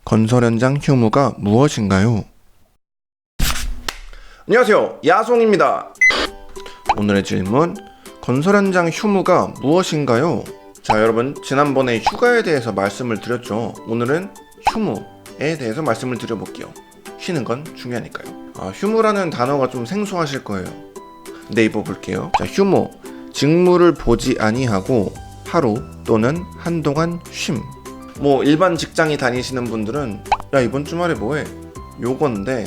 건설 현장 휴무가 무엇인가요? 안녕하세요, 야송입니다. 오늘의 질문, 건설 현장 휴무가 무엇인가요? 자, 여러분, 지난번에 휴가에 대해서 말씀을 드렸죠. 오늘은 휴무에 대해서 말씀을 드려볼게요. 쉬는 건 중요하니까요. 휴무라는 단어가 좀 생소하실 거예요. 네이버 볼게요. 자, 휴무, 직무를 보지 아니하고 하루 또는 한동안 쉼. 일반 직장에 다니시는 분들은 야, 이번 주말에 뭐해? 요건데,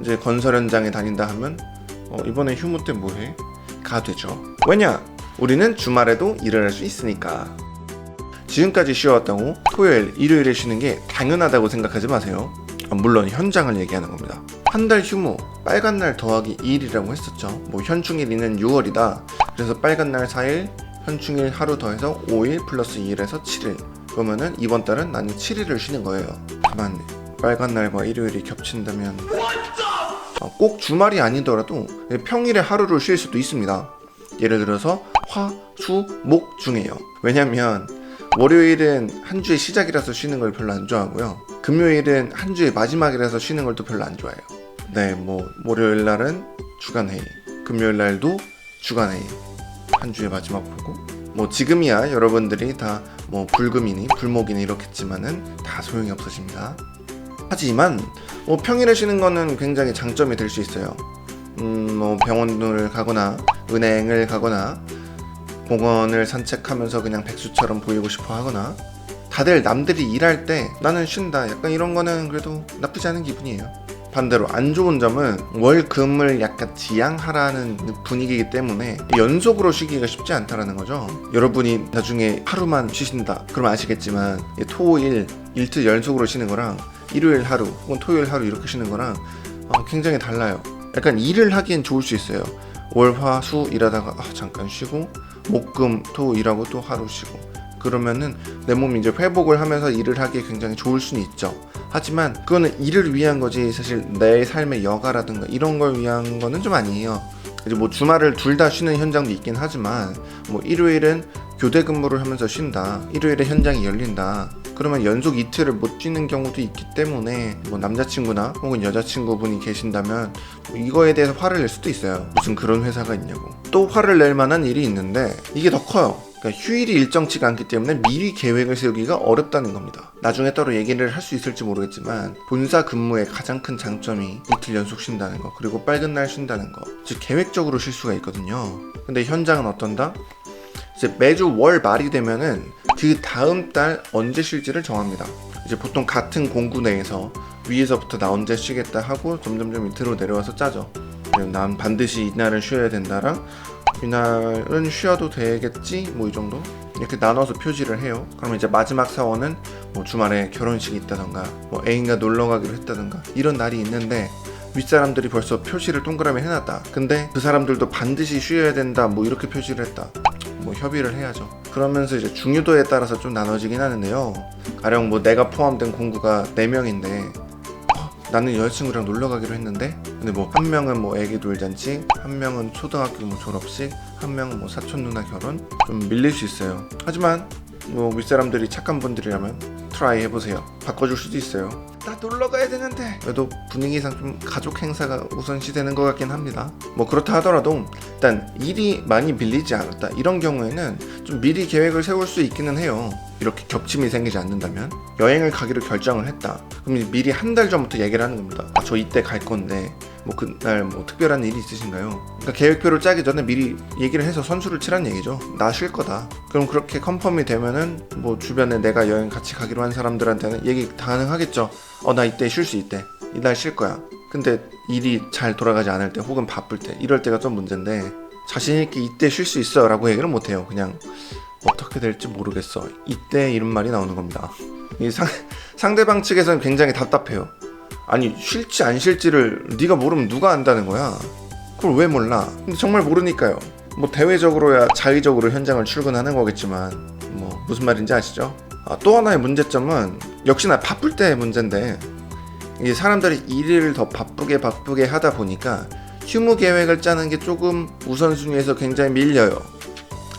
이제 건설 현장에 다닌다 하면 이번에 휴무 때 뭐해? 가 되죠. 왜냐? 우리는 주말에도 일을 할 수 있으니까. 지금까지 쉬어왔다고 토요일, 일요일에 쉬는 게 당연하다고 생각하지 마세요. 물론 현장을 얘기하는 겁니다. 한 달 휴무, 빨간 날 더하기 2일이라고 했었죠. 현충일이는 6월이다. 그래서 빨간 날 4일, 현충일 하루 더해서 5일 플러스 2일에서 7일. 그러면은 이번 달은 나는 7일을 쉬는 거예요. 다만 빨간 날과 일요일이 겹친다면 꼭 주말이 아니더라도 평일에 하루를 쉴 수도 있습니다. 예를 들어서 화, 수, 목 중에요. 왜냐면 월요일은 한 주의 시작이라서 쉬는 걸 별로 안 좋아하고요. 금요일은 한 주의 마지막이라서 쉬는 걸 또 별로 안 좋아해요. 네, 월요일 날은 주간 회의, 금요일 날도 주간 회의, 한 주의 마지막 보고. 지금이야 여러분들이 다 불금이니 불목이니 이렇겠지만은 다 소용이 없어집니다. 하지만 평일에 쉬는 거는 굉장히 장점이 될 수 있어요. 병원을 가거나 은행을 가거나 공원을 산책하면서 그냥 백수처럼 보이고 싶어 하거나, 다들 남들이 일할 때 나는 쉰다, 약간 이런 거는 그래도 나쁘지 않은 기분이에요. 반대로 안 좋은 점은 월금을 약간 지양하라는 분위기이기 때문에 연속으로 쉬기가 쉽지 않다라는 거죠. 여러분이 나중에 하루만 쉬신다 그러면 아시겠지만, 토일 일틀 연속으로 쉬는 거랑 일요일 하루 혹은 토요일 하루 이렇게 쉬는 거랑 굉장히 달라요. 약간 일을 하기엔 좋을 수 있어요. 월, 화, 수 일하다가 잠깐 쉬고, 목, 금, 토 일하고 또 하루 쉬고, 그러면은 내 몸이 이제 회복을 하면서 일을 하기에 굉장히 좋을 수는 있죠. 하지만 그거는 일을 위한 거지 사실 내 삶의 여가라든가 이런 걸 위한 거는 좀 아니에요. 이제 주말을 둘 다 쉬는 현장도 있긴 하지만, 일요일은 교대 근무를 하면서 쉰다, 일요일에 현장이 열린다, 그러면 연속 이틀을 못 쉬는 경우도 있기 때문에 남자친구나 혹은 여자친구분이 계신다면 이거에 대해서 화를 낼 수도 있어요. 무슨 그런 회사가 있냐고. 또 화를 낼 만한 일이 있는데 이게 더 커요. 그러니까 휴일이 일정치가 않기 때문에 미리 계획을 세우기가 어렵다는 겁니다. 나중에 따로 얘기를 할 수 있을지 모르겠지만, 본사 근무의 가장 큰 장점이 이틀 연속 쉰다는 거, 그리고 빨간 날 쉰다는 거, 즉 계획적으로 쉴 수가 있거든요. 근데 현장은 어떤다? 이제 매주 월 말이 되면은 그 다음 달 언제 쉴지를 정합니다. 이제 보통 같은 공구 내에서 위에서부터 나 언제 쉬겠다 하고 점점점 밑으로 내려와서 짜죠. 난 반드시 이날은 쉬어야 된다랑 이날은 쉬어도 되겠지, 이 정도 이렇게 나눠서 표시를 해요. 그러면 이제 마지막 사원은 주말에 결혼식이 있다던가 애인과 놀러 가기로 했다던가 이런 날이 있는데, 윗사람들이 벌써 표시를 동그라미 해놨다. 근데 그 사람들도 반드시 쉬어야 된다 이렇게 표시를 했다. 협의를 해야죠. 그러면서 이제 중요도에 따라서 좀 나눠지긴 하는데요. 가령 내가 포함된 공구가 4명인데 나는 여자친구랑 놀러 가기로 했는데, 근데 한 명은 애기 돌잔치, 한 명은 초등학교 졸업식, 한 명은 사촌 누나 결혼, 좀 밀릴 수 있어요. 하지만 윗사람들이 착한 분들이라면 트라이 해보세요. 바꿔줄 수도 있어요. 나 놀러 가야 되는데. 그래도 분위기상 좀 가족 행사가 우선시 되는 것 같긴 합니다. 그렇다 하더라도 일단 일이 많이 밀리지 않았다, 이런 경우에는 좀 미리 계획을 세울 수 있기는 해요. 이렇게 겹침이 생기지 않는다면. 여행을 가기로 결정을 했다, 그럼 미리 한 달 전부터 얘기를 하는 겁니다. 저 이때 갈 건데 그날 특별한 일이 있으신가요? 그러니까 계획표를 짜기 전에 미리 얘기를 해서 선수를 치라는 얘기죠. 나 쉴 거다. 그럼 그렇게 컨펌이 되면은 주변에 내가 여행 같이 가기로 한 사람들한테는 얘기 가능하겠죠. 나 이때 쉴 수 있대, 이날 쉴 거야. 근데 일이 잘 돌아가지 않을 때 혹은 바쁠 때, 이럴 때가 좀 문제인데, 자신있게 이때 쉴 수 있어 라고 얘기를 못해요. 그냥 어떻게 될지 모르겠어, 이때, 이런 말이 나오는 겁니다. 상대방 측에서는 굉장히 답답해요. 아니, 쉴지 안 쉴지를 네가 모르면 누가 안다는 거야. 그걸 왜 몰라? 근데 정말 모르니까요. 대외적으로야 자의적으로 현장을 출근하는 거겠지만 무슨 말인지 아시죠? 또 하나의 문제점은 역시나 바쁠 때의 문제인데, 이게 사람들이 일을 더 바쁘게 하다 보니까 휴무 계획을 짜는 게 조금 우선순위에서 굉장히 밀려요.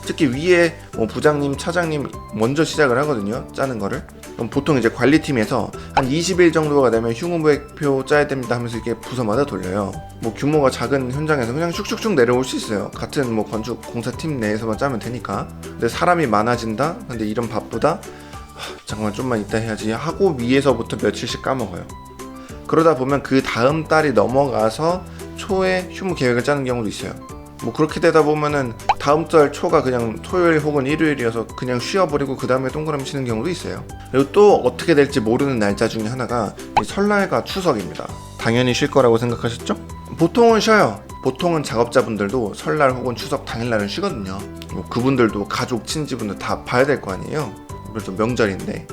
특히 위에 뭐 부장님, 차장님 먼저 시작을 하거든요. 짜는 거를. 그럼 보통 이제 관리팀에서 한 20일 정도가 되면 휴무계획표 짜야 됩니다 하면서 이렇게 부서마다 돌려요. 뭐 규모가 작은 현장에서 그냥 슉슉슉 내려올 수 있어요. 같은 뭐 건축 공사팀 내에서만 짜면 되니까. 근데 사람이 많아진다. 근데 이런 바쁘다. 잠깐만 좀만 이따 해야지 하고 위에서부터 며칠씩 까먹어요. 그러다 보면 그 다음 달이 넘어가서 초에 휴무 계획을 짜는 경우도 있어요. 뭐 그렇게 되다 보면은 다음 달 초가 그냥 토요일 혹은 일요일이어서 그냥 쉬어버리고 그 다음에 동그라미 치는 경우도 있어요. 그리고 또 어떻게 될지 모르는 날짜 중에 하나가 이 설날과 추석입니다. 당연히 쉴 거라고 생각하셨죠? 보통은 쉬어요. 보통은 작업자분들도 설날 혹은 추석 당일날은 쉬거든요. 뭐 그분들도 가족, 친지분들 다 봐야 될 거 아니에요. 그래서 명절인데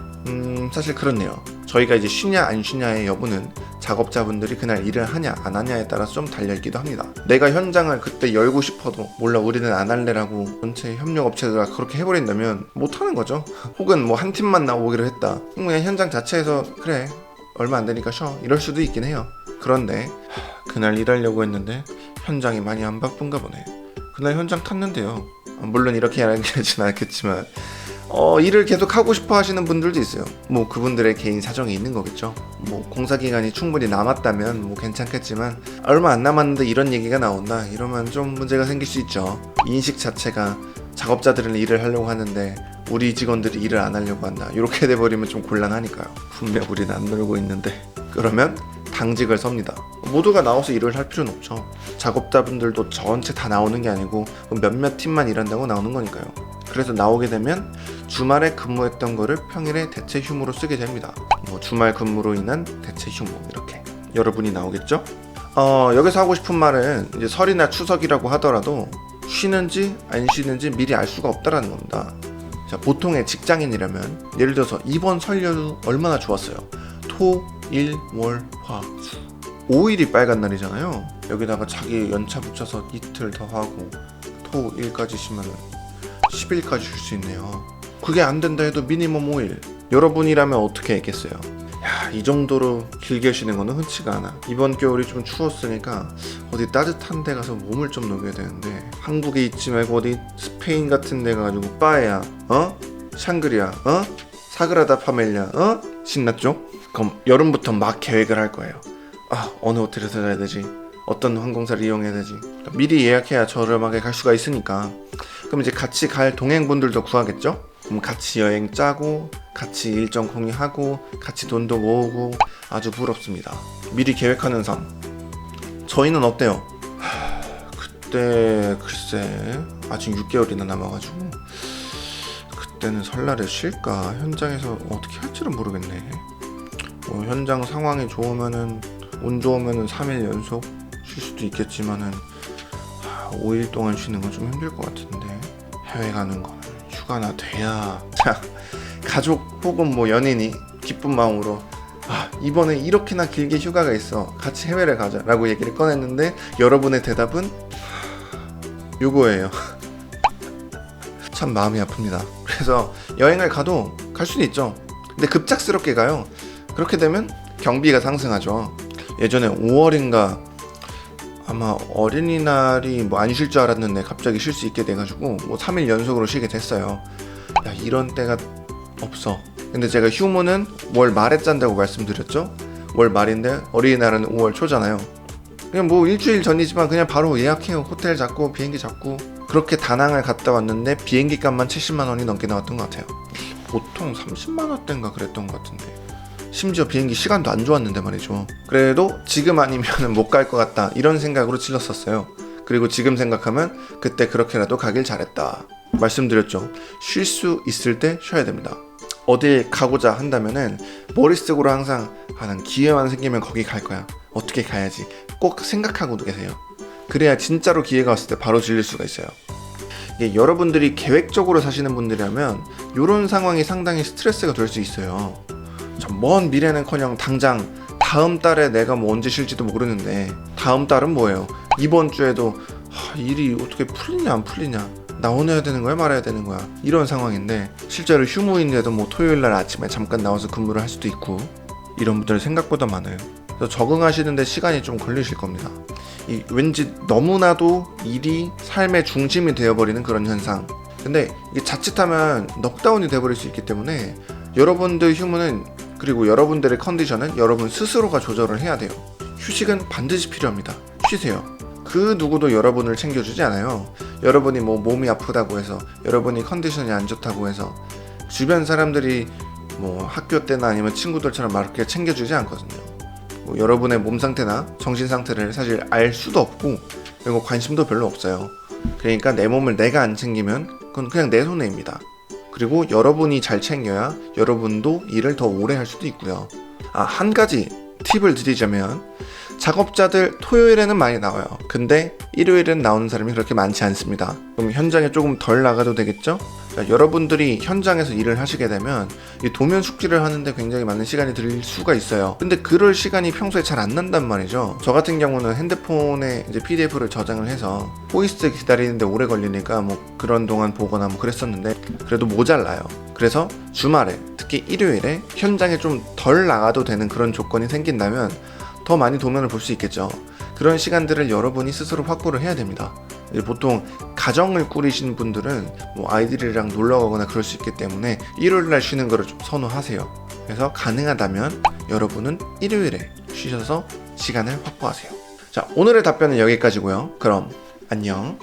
사실 그렇네요. 저희가 이제 쉬냐 안 쉬냐의 여부는 작업자분들이 그날 일을 하냐 안 하냐에 따라서 좀 달려있기도 합니다. 내가 현장을 그때 열고 싶어도 몰라 우리는 안 할래라고 전체 협력업체가 그렇게 해버린다면 못하는 거죠. 혹은 뭐 한 팀만 나오기로 했다. 그냥 현장 자체에서 그래 얼마 안 되니까 쉬어 이럴 수도 있긴 해요. 그런데 그날 일하려고 했는데 현장이 많이 안 바쁜가 보네. 그날 현장 탔는데요. 물론 이렇게 이야기하진 않겠지만 일을 계속 하고 싶어 하시는 분들도 있어요. 뭐 그분들의 개인 사정이 있는 거겠죠. 뭐 공사 기간이 충분히 남았다면 뭐 괜찮겠지만 얼마 안 남았는데 이런 얘기가 나온다 이러면 좀 문제가 생길 수 있죠. 인식 자체가 작업자들은 일을 하려고 하는데 우리 직원들이 일을 안 하려고 한다 이렇게 돼버리면 좀 곤란하니까요. 분명 우리는 안 놀고 있는데 그러면 당직을 섭니다. 모두가 나와서 일을 할 필요는 없죠. 작업자분들도 전체 다 나오는 게 아니고 몇몇 팀만 일한다고 나오는 거니까요. 그래서 나오게 되면 주말에 근무했던 거를 평일에 대체 휴무로 쓰게 됩니다. 뭐 주말 근무로 인한 대체 휴무 이렇게 여러분이 나오겠죠? 여기서 하고 싶은 말은 이제 설이나 추석이라고 하더라도 쉬는지 안 쉬는지 미리 알 수가 없다라는 겁니다. 자, 보통의 직장인이라면 예를 들어서 이번 설 연휴 얼마나 좋았어요. 토, 일, 월, 화, 수 5일이 빨간 날이잖아요. 여기다가 자기 연차 붙여서 이틀 더 하고 토, 일까지 쉬면은 10일까지 쉴 수 있네요. 그게 안 된다 해도 미니멈 5일. 여러분이라면 어떻게 했겠어요? 야, 이 정도로 길게 쉬는 거는 흔치가 않아. 이번 겨울이 좀 추웠으니까 어디 따뜻한 데 가서 몸을 좀 녹여야 되는데 한국에 있지 말고 어디 스페인 같은 데 가가지고 빠에야 샹그리아 사그라다 파멜리아 신났죠? 그럼 여름부터 막 계획을 할 거예요. 어느 호텔에서 자야 되지? 어떤 항공사를 이용해야 되지? 미리 예약해야 저렴하게 갈 수가 있으니까. 그럼 이제 같이 갈 동행분들도 구하겠죠? 그럼 같이 여행 짜고 같이 일정 공유하고 같이 돈도 모으고 아주 부럽습니다. 미리 계획하는 삶. 저희는 어때요? 그때 글쎄 아직 6개월이나 남아가지고 그때는 설날에 쉴까? 현장에서 어떻게 할지는 모르겠네. 현장 상황이 좋으면은 운 좋으면은 3일 연속 쉴 수도 있겠지만은 5일 동안 쉬는 건 좀 힘들 것 같은데 해외 가는 거는 휴가나 돼야 자 가족 혹은 뭐 연인이 기쁜 마음으로 이번에 이렇게나 길게 휴가가 있어 같이 해외를 가자 라고 얘기를 꺼냈는데 여러분의 대답은 요거예요. 참 마음이 아픕니다. 그래서 여행을 가도 갈 수는 있죠. 근데 급작스럽게 가요. 그렇게 되면 경비가 상승하죠. 예전에 5월인가 아마 어린이날이 뭐 안 쉴 줄 알았는데 갑자기 쉴 수 있게 돼가지고 뭐 3일 연속으로 쉬게 됐어요. 야, 이런 때가 없어. 근데 제가 휴무는 월 말에 짠다고 말씀드렸죠. 월 말인데 어린이날은 5월 초잖아요. 그냥 뭐 일주일 전이지만 그냥 바로 예약해요. 호텔 잡고 비행기 잡고 그렇게 다낭을 갔다 왔는데 비행기 값만 70만 원이 넘게 나왔던 것 같아요. 보통 30만 원대인가 그랬던 것 같은데 심지어 비행기 시간도 안 좋았는데 말이죠. 그래도 지금 아니면 못 갈 것 같다 이런 생각으로 질렀었어요. 그리고 지금 생각하면 그때 그렇게라도 가길 잘했다. 말씀드렸죠. 쉴 수 있을 때 쉬어야 됩니다. 어딜 가고자 한다면은 머릿속으로 항상 난 기회만 생기면 거기 갈 거야. 어떻게 가야지 꼭 생각하고 계세요. 그래야 진짜로 기회가 왔을 때 바로 질릴 수가 있어요. 이게 여러분들이 계획적으로 사시는 분들이라면 이런 상황이 상당히 스트레스가 될 수 있어요. 먼 미래는커녕 당장 다음 달에 내가 뭐 언제 쉴지도 모르는데 다음 달은 뭐예요? 이번 주에도 일이 어떻게 풀리냐 안 풀리냐 나오내야 되는 거야 말아야 되는 거야 이런 상황인데 실제로 휴무인데도 뭐 토요일날 아침에 잠깐 나와서 근무를 할 수도 있고 이런 분들 생각보다 많아요. 그래서 적응하시는데 시간이 좀 걸리실 겁니다. 왠지 너무나도 일이 삶의 중심이 되어버리는 그런 현상 근데 이게 자칫하면 넉다운이 돼버릴 수 있기 때문에 여러분들 휴무는, 그리고 여러분들의 컨디션은 여러분 스스로가 조절을 해야 돼요. 휴식은 반드시 필요합니다. 쉬세요. 그 누구도 여러분을 챙겨주지 않아요. 여러분이 뭐 몸이 아프다고 해서, 여러분이 컨디션이 안 좋다고 해서 주변 사람들이 뭐 학교 때나 아니면 친구들처럼 막 이렇게 챙겨주지 않거든요. 뭐 여러분의 몸 상태나 정신 상태를 사실 알 수도 없고, 그리고 관심도 별로 없어요. 그러니까 내 몸을 내가 안 챙기면 그건 그냥 내 손해입니다. 그리고 여러분이 잘 챙겨야 여러분도 일을 더 오래 할 수도 있고요. 한 가지 팁을 드리자면, 작업자들 토요일에는 많이 나와요. 근데 일요일은 나오는 사람이 그렇게 많지 않습니다. 그럼 현장에 조금 덜 나가도 되겠죠? 자, 여러분들이 현장에서 일을 하시게 되면 이 도면 숙지를 하는데 굉장히 많은 시간이 들 수가 있어요. 근데 그럴 시간이 평소에 잘 안 난단 말이죠. 저 같은 경우는 핸드폰에 이제 PDF를 저장을 해서 호이스트 기다리는데 오래 걸리니까 뭐 그런 동안 보거나 뭐 그랬었는데, 그래도 모자라요. 그래서 주말에, 특히 일요일에 현장에 좀 덜 나가도 되는 그런 조건이 생긴다면 더 많이 도면을 볼 수 있겠죠. 그런 시간들을 여러분이 스스로 확보를 해야 됩니다. 보통 가정을 꾸리신 분들은 뭐 아이들이랑 놀러 가거나 그럴 수 있기 때문에 일요일날 쉬는 거를 좀 선호하세요. 그래서 가능하다면 여러분은 일요일에 쉬셔서 시간을 확보하세요. 자, 오늘의 답변은 여기까지고요. 그럼 안녕.